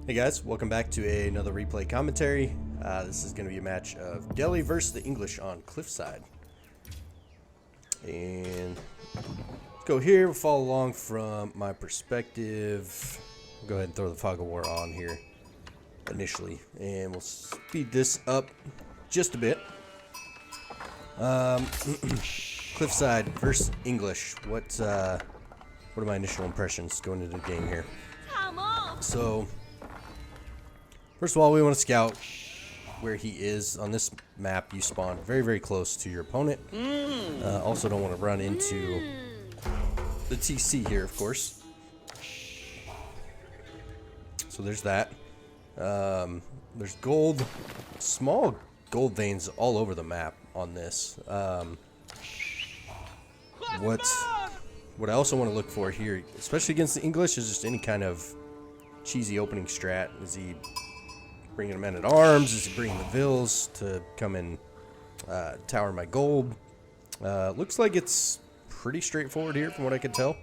Hey guys, welcome back to another replay commentary. This is going to be a match of Delhi versus the English on Cliffside. And let's go here, we'll follow along from my perspective. Go ahead and throw the Fog of War on here initially, and we'll speed this up just a bit. Cliffside versus English. What are my initial impressions going into the game here? So, first of all, we want to scout where he is. On this map, you spawn very, very close to your opponent. Also don't want to run into the TC here, of course. So there's that. There's gold, small gold veins all over the map on this. What I also want to look for here, especially against the English, is just any kind of cheesy opening strat. Is he bringing a men-at-arms? Is he bringing the Vills to come and tower my gold? Looks like it's pretty straightforward here from what I could tell.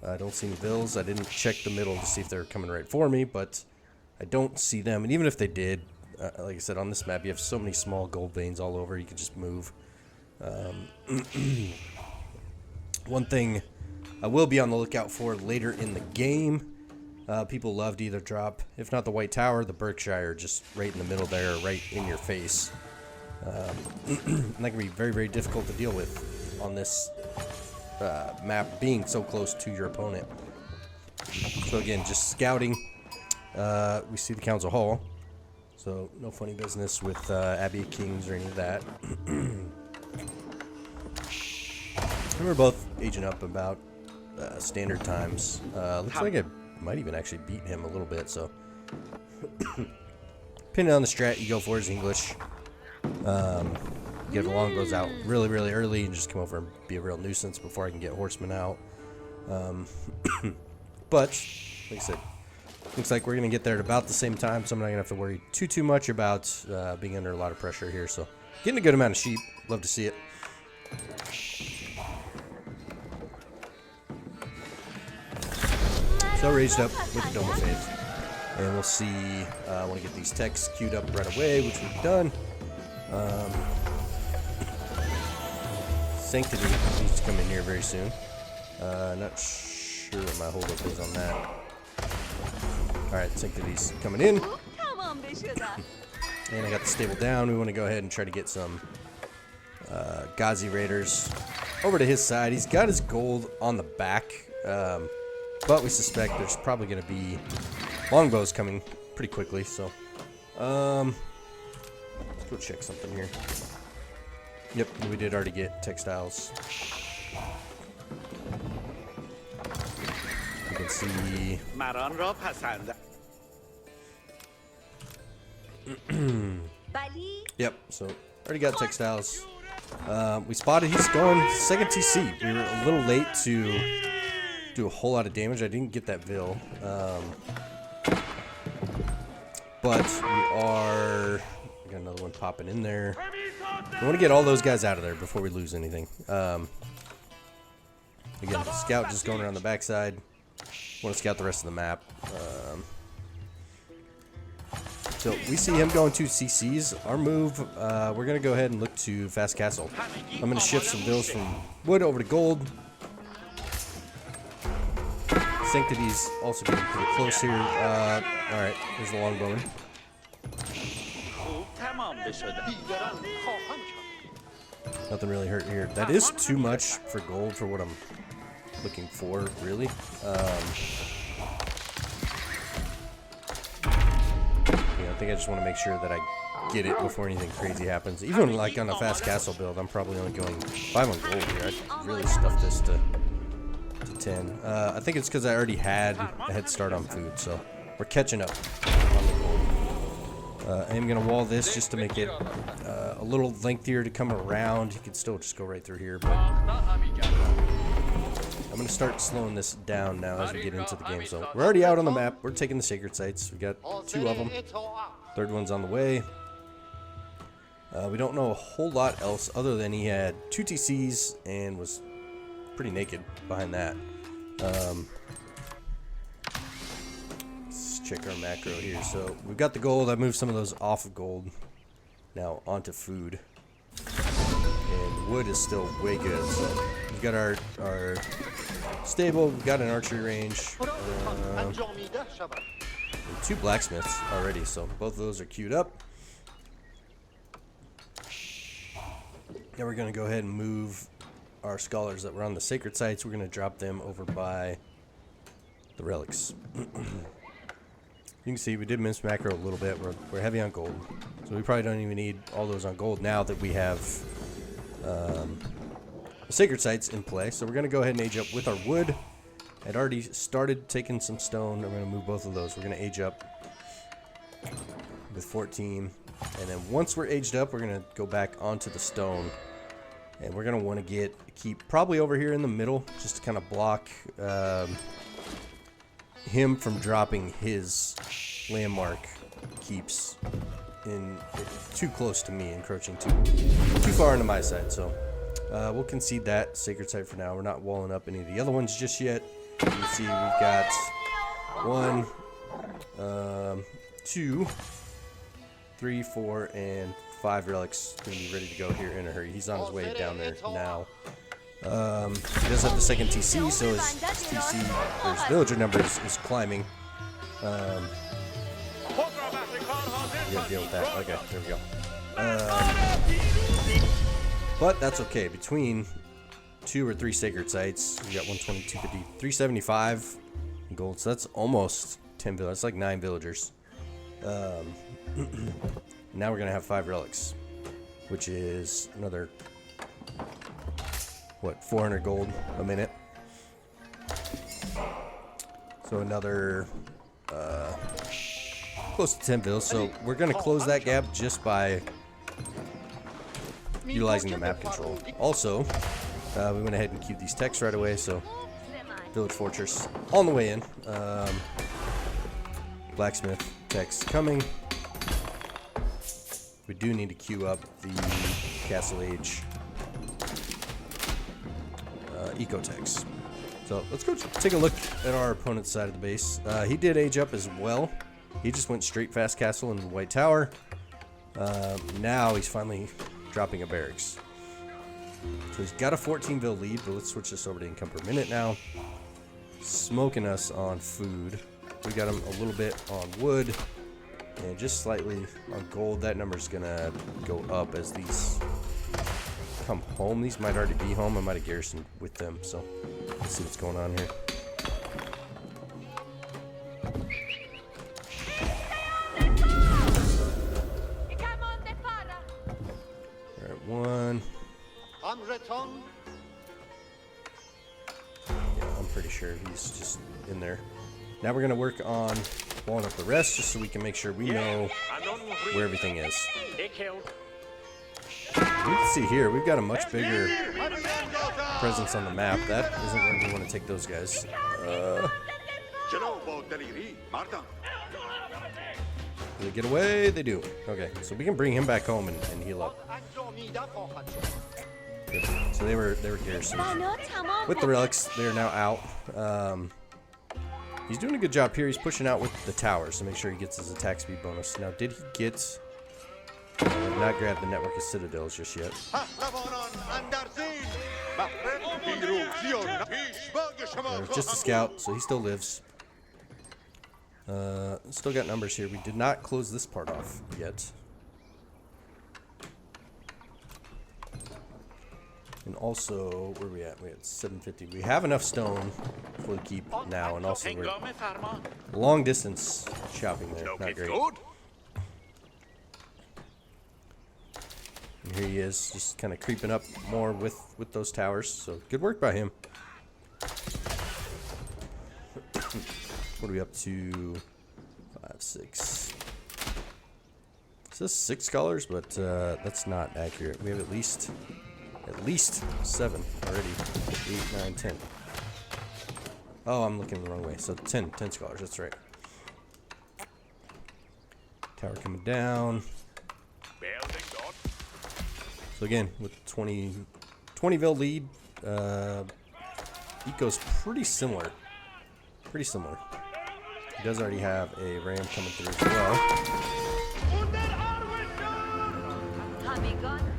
I don't see any Vills. I didn't check the middle to see if they're coming right for me, but I don't see them. And even if they did, like I said, on this map, you have so many small gold veins all over, you can just move. One thing I will be on the lookout for later in the game, people love to either drop, if not the White Tower, the Berkshire, just right in the middle there, right in your face. And that can be very, very difficult to deal with on this map, being so close to your opponent. So again, just scouting. We see the Council Hall, so no funny business with Abbey of Kings or any of that. And we're both aging up about standard times. Looks like I might even actually beat him a little bit, so depending on the strat you go for is English. Get the longbows out really, really early and just come over and be a real nuisance before I can get horsemen out. But like I said, looks like we're gonna get there at about the same time, so I'm not gonna have to worry too much about being under a lot of pressure here. So getting a good amount of sheep, love to see it. So raised up with the Dome of Faith, and we'll see. I want to get these techs queued up right away, which we've done. Sanctity needs to come in here very soon. Not sure what my holdup is on that. Alright, Sanctity's coming in. And I got the stable down. We want to go ahead and try to get some Ghazi Raiders over to his side. He's got his gold on the back. But we suspect there's probably going to be longbows coming pretty quickly, so let's go check something here. Yep, we did already get textiles. You can see yep, so already got textiles. We spotted he's going second TC. We were a little late to do a whole lot of damage. I didn't get that Vil, but we got another one popping in there. We want to get all those guys out of there before we lose anything. Again, the scout just going around the backside. Want to scout the rest of the map. So we see him going 2 CCs. Our move, we're going to go ahead and look to Fast Castle. I'm going to shift some Vils from wood over to gold. Sanctity's also getting pretty close here. Alright, there's the longbowman. Nothing really hurt here. That is too much for gold for what I'm looking for, really. Yeah, I think I just want to make sure that I get it before anything crazy happens. Even like on a fast castle build, I'm probably only going 5 on gold here. I really stuffed this to 10. I think it's because I already had a head start on food, so we're catching up on the gold. I am going to wall this just to make it a little lengthier to come around. You can still just go right through here, but I'm going to start slowing this down now as we get into the game. So we're already out on the map. We're taking the sacred sites. We got 2 of them. Third one's on the way. We don't know a whole lot else other than he had 2 TCs and was pretty naked behind that. check our macro here. So we've got the gold. I moved some of those off of gold. Now onto food. And wood is still way good. So we've got our stable. We've got an archery range. 2 blacksmiths already. So both of those are queued up. Now we're going to go ahead and move our scholars that were on the sacred sites. We're going to drop them over by the relics. You can see we did miss macro a little bit. We're heavy on gold, so we probably don't even need all those on gold now that we have the sacred sites in play. So we're going to go ahead and age up with our wood. I'd already started taking some stone. I'm going to move both of those. We're going to age up with 14, and then once we're aged up, we're going to go back onto the stone. And we're going to want to keep probably over here in the middle, just to kind of block him from dropping his landmark keeps in too close to me, encroaching too far into my side. So we'll concede that sacred site for now. We're not walling up any of the other ones just yet. You can see we've got 1, 2, 3, 4, and 5 relics going to be ready to go here in a hurry. He's on his way down there now. He does have the second TC, so his TC, or his villager number is climbing. We gotta deal with that. Okay, there we go. But that's okay. Between 2 or 3 sacred sites, we got 120, 250, 375 gold. So that's almost 10 villagers. That's like 9 villagers. Now we're gonna have 5 relics, which is another, what, 400 gold a minute. So another close to 10 vills. So we're gonna close that gap just by utilizing the map control. Also, we went ahead and queued these techs right away. So village fortress on the way in. Blacksmith techs coming. We do need to queue up the Castle Age Ecotechs. So let's go take a look at our opponent's side of the base. He did age up as well. He just went straight fast castle into the White Tower. Now he's finally dropping a barracks. So he's got a 14 vil lead, but let's switch this over to income per minute now. Smoking us on food. We got him a little bit on wood. And just slightly on gold. That number's gonna go up as these come home. These might already be home. I might have garrisoned with them. So let's see what's going on here. Alright, 1. Yeah, I'm pretty sure he's just in there. Now we're gonna work on walling up the rest, just so we can make sure we know where everything is. You can see here, we've got a much bigger presence on the map. That isn't where we want to take those guys. Do they get away? They do. Okay, so we can bring him back home and heal up. Good. So they were garrisoned. With the relics, they are now out. He's doing a good job here. He's pushing out with the towers to make sure he gets his attack speed bonus. Now, did he get... not grab the network of citadels just yet. There's just a scout, so he still lives. Still got numbers here. We did not close this part off yet. And also, where are we at? We're at 750. We have enough stone for the keep now, and also we're long distance shopping there. Not great. And here he is, just kind of creeping up more with those towers. So good work by him. What are we up to? 5, 6. It says 6 scholars, but that's not accurate. We have at least 7 already. 8, 9, 10. Oh, I'm looking the wrong way. So 10 scholars, that's right. Tower coming down. So again, with 20 vil lead, Eco's pretty similar. He does already have a ram coming through as well.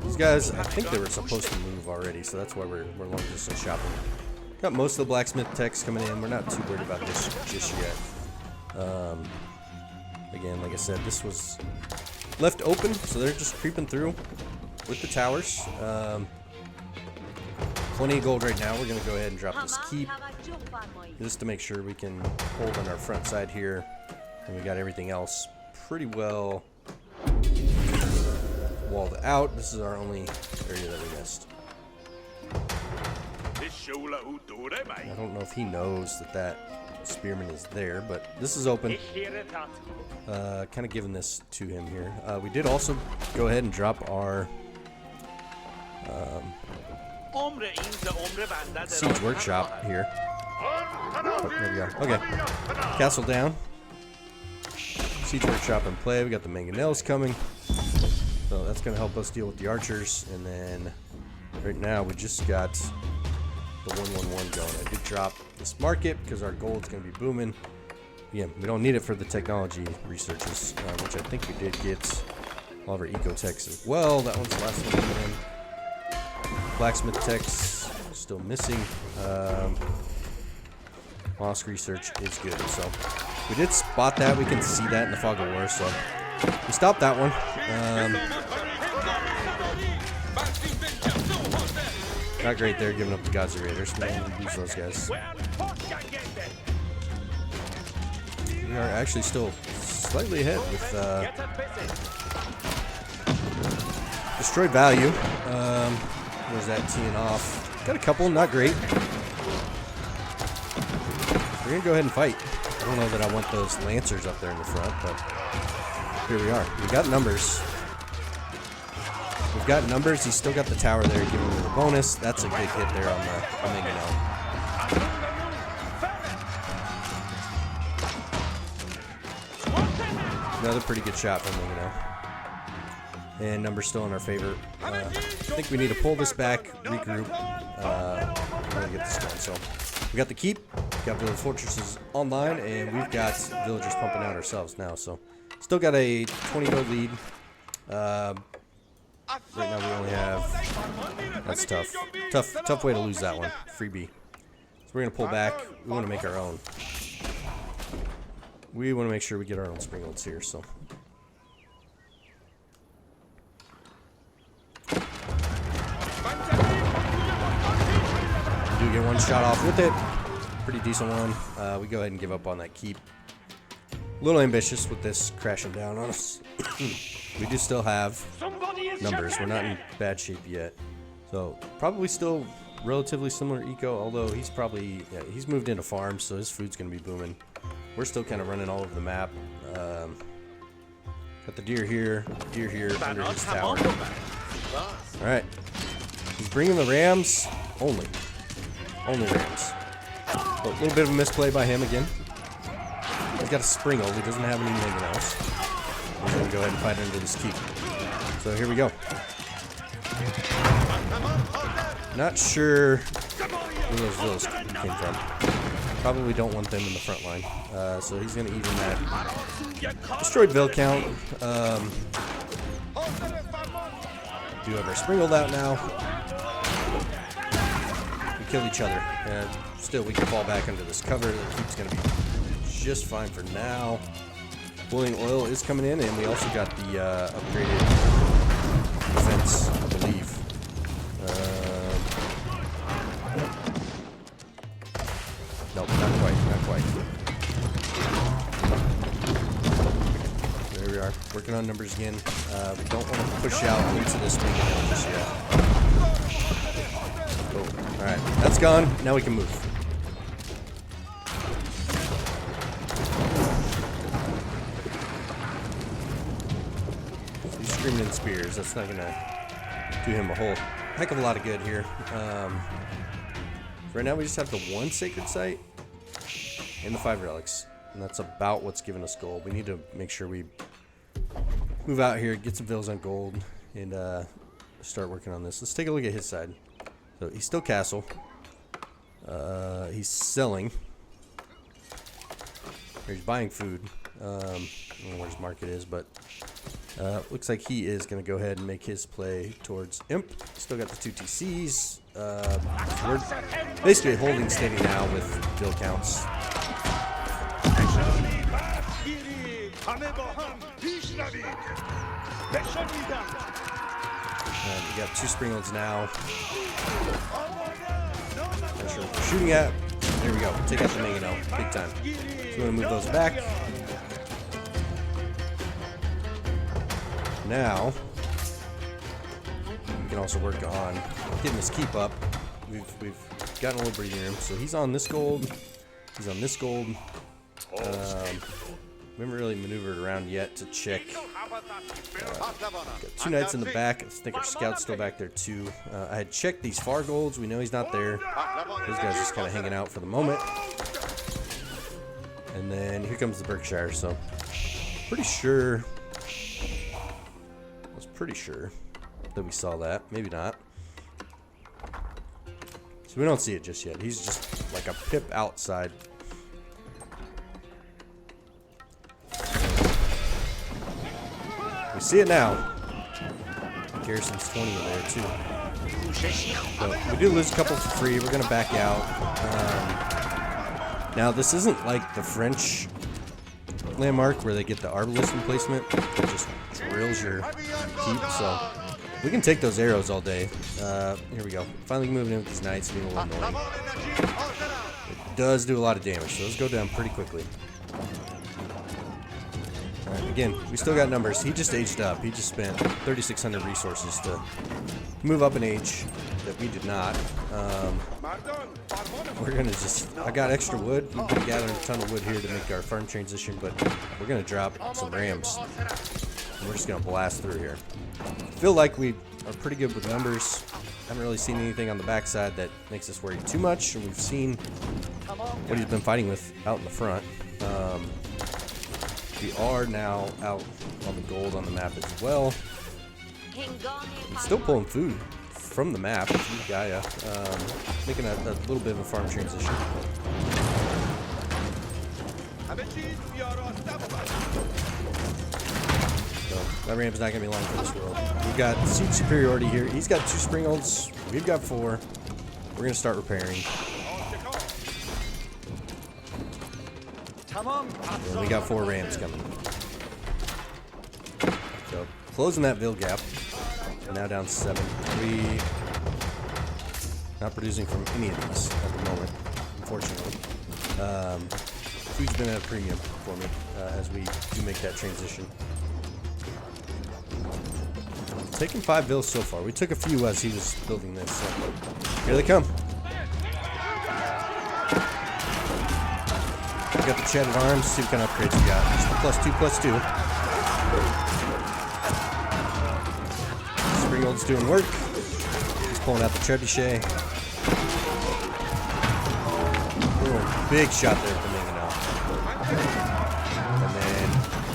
These guys, I think they were supposed to move already, so that's why we're long distance shopping. Got most of the blacksmith techs coming in. We're not too worried about this just yet. Again, like I said, this was left open, so they're just creeping through with the towers. Plenty of gold right now. We're going to go ahead and drop this keep just to make sure we can hold on our front side here. And we got everything else pretty well walled out. This is our only area that we missed. I don't know if he knows that that spearman is there, but this is open. Kind of giving this to him here. We did also go ahead and drop our siege workshop here. Oh, there we go. Okay, castle down. Siege workshop in play. We got the mangonels coming, so that's going to help us deal with the archers. And then right now we just got the 111 going. I did drop this market because our gold's going to be booming. Yeah, we don't need it for the technology researches, which I think we did get all of our eco techs as well. That one's the last one coming in. Blacksmith techs still missing. Mosque research is good, so we did spot that. We can see that in the fog of war, so we stopped that one. Not great there, giving up the Gods of Raiders. We don't need to use those guys. We are actually still slightly ahead with destroyed value. Where's that teeing off? Got a couple, not great. We're gonna go ahead and fight. I don't know that I want those lancers up there in the front, but here we are. We got numbers. We've got numbers. He's still got the tower there, giving him the bonus. That's a big hit there on the mangonel. Another pretty good shot from mangonel. And numbers still in our favor. I think we need to pull this back, regroup, and get this going. So we got the keep, got village fortresses online, and we've got villagers pumping out ourselves now. So still got a 20 gold lead. Right now we only have. That's tough. Tough way to lose that one. Freebie. So we're gonna pull back. We want to make our own. We want to make sure we get our own springlets here. So. Do get one shot off with it. Pretty decent one. We go ahead and give up on that keep. A little ambitious with this crashing down on us. We do still have numbers. We're not in bad shape yet. So probably still relatively similar eco, although he's probably, yeah, he's moved into farms, so his food's going to be booming. We're still kind of running all over the map. Got the deer here under his tower. Alright. He's bringing the rams. Only rams. But a little bit of a misplay by him again. He's got a springle. He doesn't have anything else. We're going to go ahead and fight under this keep. So here we go. Not sure where those villas came from. Probably don't want them in the front line. So he's going to even that destroyed vill count. Do have our springled out now. We kill each other. And still we can fall back under this cover. The keep's going to be just fine for now. Boiling oil is coming in, and we also got the upgraded defense, I believe. Nope, not quite. There we are, working on numbers again. We don't want to push out into this big hill just yet. Oh, alright, that's gone. Now we can move. In spears, that's not gonna do him a whole heck of a lot of good here. Right now we just have the one sacred site and the 5 relics, and that's about what's giving us gold. We need to make sure we move out here, get some vills on gold, and start working on this. Let's take a look at his side. So he's still castle. He's selling. Or he's buying food. I don't know where his market is, but looks like he is going to go ahead and make his play towards Imp. Still got the 2 TCs. We're basically holding steady now with build counts. We got 2 Springolds now. Not sure what we're shooting at. There we go. Take out the Mangonel. Big time. So we want to move those back. Now, we can also work on getting this keep up. We've gotten a little breathing room. So he's on this gold. He's on this gold. We haven't really maneuvered around yet to check. Got 2 knights in the back. I think our scout's still back there too. I had checked these far golds. We know he's not there. Those guys are just kind of hanging out for the moment. And then here comes the Berkshire. So pretty sure. I was pretty sure that we saw that. Maybe not. So we don't see it just yet. He's just like a pip outside. We see it now. Garrison's 20 in there too. So we do lose a couple for free. We're gonna back out. Now this isn't like the French landmark where they get the Arbalist emplacement. It just drills your keep. So we can take those arrows all day. Here we go. Finally moving in with these knights, being a little annoying. It does do a lot of damage, so those go down pretty quickly. Alright, again, we still got numbers. He just aged up. He just spent 3,600 resources to move up an age that we did not. We're gonna just, I got extra wood. We've been gathering a ton of wood here to make our farm transition, but we're gonna drop some rams. And we're just gonna blast through here. I feel like we are pretty good with numbers. Haven't really seen anything on the backside that makes us worry too much, and we've seen what he's been fighting with out in the front. We are now out on the gold on the map as well. He's still pulling food from the map through Gaia, making a little bit of a farm transition. So that ramp's not going to be long for this world. We've got siege superiority here. He's got 2 Springolds. We've got 4. We're going to start repairing. And we got 4 rams coming. So closing that build gap. We're now down 7. We not producing from any of these at the moment, unfortunately. Food's been at a premium for me as we do make that transition. Taking 5 bills so far. We took a few as he was building this. So here they come. We got the Chatted Arms. See what kind of upgrades we got. Just the +2/+2. Springold's doing work. He's pulling out the Trebuchet. Boom. Big shot there from Mangonel. And then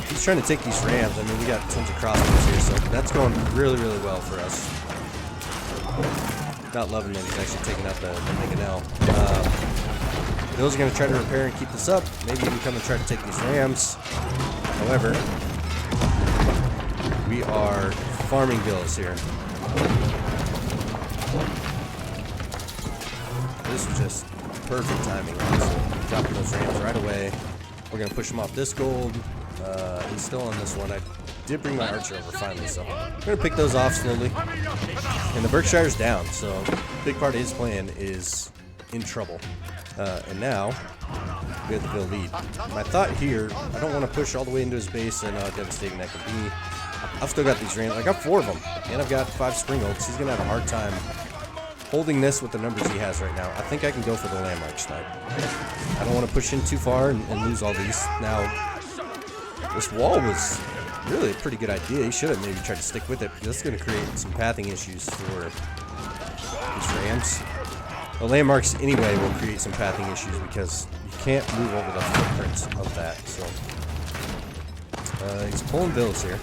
he's trying to take these rams. I mean, we got tons of crossbows here, so that's going really, really well for us. Not loving that he's actually taking out the Mangonel. Those are going to try to repair and keep this up. Maybe even come and try to take these rams. However, we are farming bills here. This was just perfect timing. Dropping those rams right away. We're going to push him off this gold. He's still on this one. I did bring my archer over finally, so I'm going to pick those off slowly. And the Berkshire's down, so a big part of his plan is in trouble. And now we have the Bill lead. My thought here, I don't want to push all the way into his base and how devastating that could be. I've still got these rams. I got 4 of them, and I've got 5 Springolds. He's going to have a hard time holding this with the numbers he has right now. I think I can go for the landmark snipe. I don't want to push in too far and lose all these. Now, this wall was really a pretty good idea. He should have maybe tried to stick with it, because that's going to create some pathing issues for these rams. The landmarks anyway will create some pathing issues because you can't move over the footprints of that. So he's pulling bills here.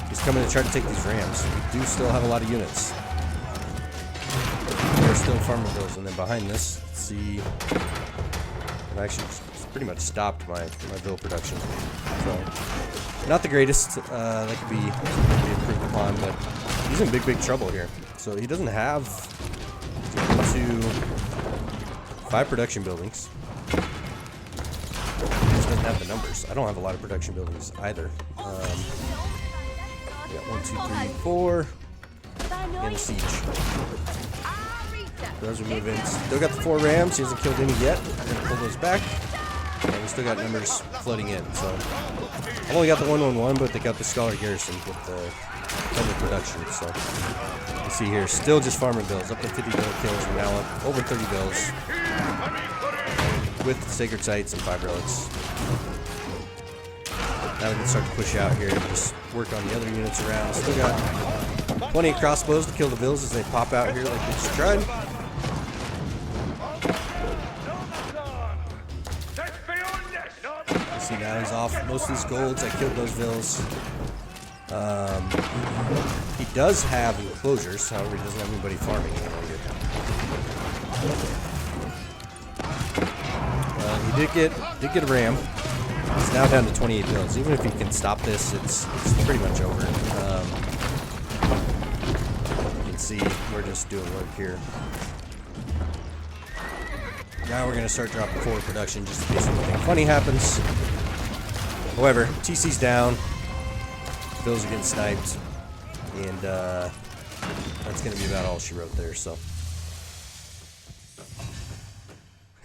He's coming to try to take these rams. We do still have a lot of units. They're still farming bills, and then behind this, let's see. I'm actually pretty much stopped my build production. So, not the greatest. That could be improved upon, but he's in big trouble here. So he doesn't have 5 production buildings. He just doesn't have the numbers. I don't have a lot of production buildings either. Got 1, 2, 3, 4, and a siege. Those are move-ins. Still got the 4 rams. He hasn't killed any yet. I'm gonna pull those back. And we still got numbers flooding in. So I've only got the 111, but they got the Scholar Garrison with the double production. So you see here, still just farming bills. Up to 50 bill kills. We're now up over 30 bills with Sacred Sites and 5 relics. Now we can start to push out here and just work on the other units around. Still got plenty of crossbows to kill the bills as they pop out here like we just tried. See, now he's off most of these golds. I killed those vills. He does have enclosures, however he doesn't have anybody farming any longer. He did get a ram. He's now down to 28 bills. Even if he can stop this, it's pretty much over. You can see we're just doing work here. Now we're gonna start dropping forward production just in case anything funny happens. However, TC's down. Bills are getting sniped, and that's gonna be about all she wrote there. So,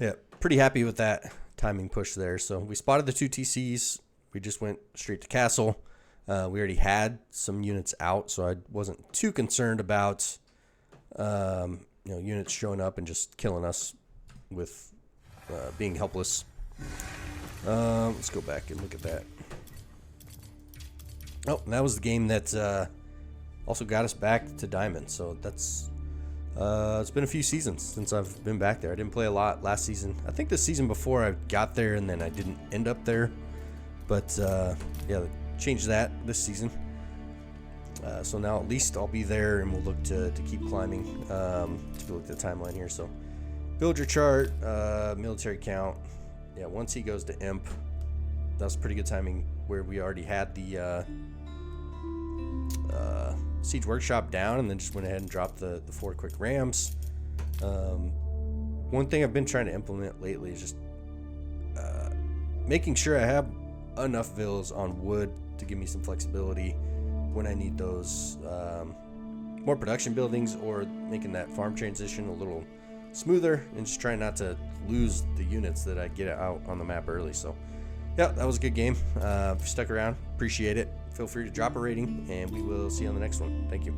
yeah, pretty happy with that timing push there. So we spotted the 2 TCs. We just went straight to castle. We already had some units out, so I wasn't too concerned about units showing up and just killing us with being helpless. Let's go back and look at that. Oh, and that was the game that also got us back to Diamond. So that's it's been a few seasons since I've been back there. I didn't play a lot last season. I think the season before I got there and then I didn't end up there. But yeah, changed that this season. So now at least I'll be there and we'll look to keep climbing. To look at the timeline here. So build your chart, military count. Yeah, once he goes to imp, that was pretty good timing where we already had the siege workshop down and then just went ahead and dropped the 4 quick rams. One thing I've been trying to implement lately is just making sure I have enough vills on wood to give me some flexibility when I need those more production buildings, or making that farm transition a little smoother and just trying not to lose the units that I get out on the map early. So yeah, that was a good game. If you stuck around, appreciate it. Feel free to drop a rating, and we will see you on the next one. Thank you.